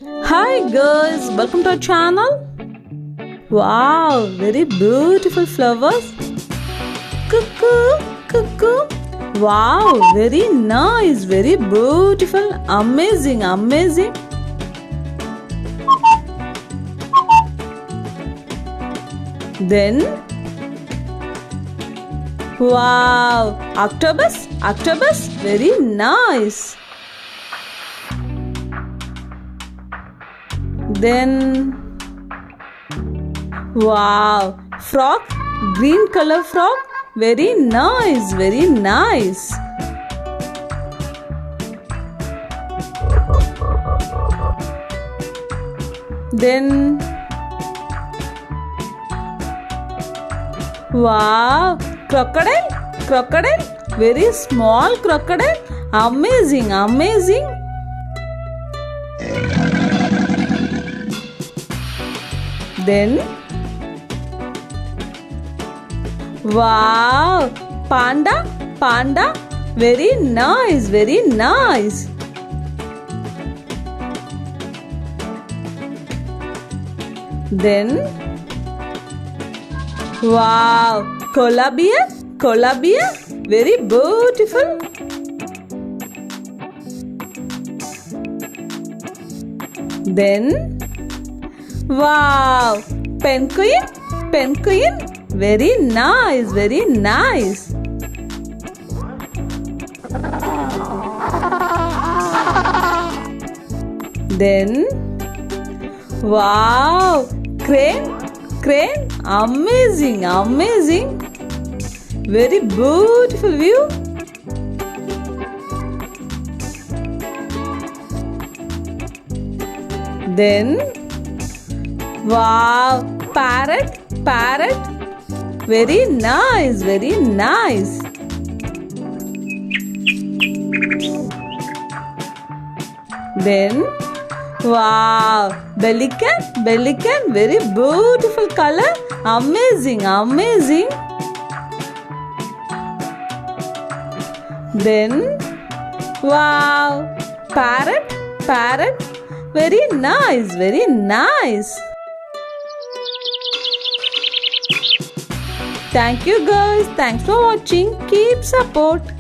Hi girls, welcome to our channel. Wow, very beautiful flowers. Cuckoo, cuckoo. Wow, very nice, very beautiful, amazing, amazing. Then, wow, octopus, octopus, very nice. Then, wow, frog, green color frog, very nice, very nice. Then, wow, crocodile, crocodile, very small crocodile, amazing, amazing. Then, wow, panda, panda, very nice, very nice. Then, wow, koala bear, koala bear, very beautiful. Then, wow, penguin, penguin, very nice, very nice. Then, wow, crane, crane, amazing, amazing, very beautiful view. Then, wow, parrot, parrot, very nice, very nice. Then, wow, pelican, pelican, very beautiful color, amazing, amazing. Then, wow, parrot, parrot, very nice, very nice. Thank you guys. Thanks for watching. Keep support.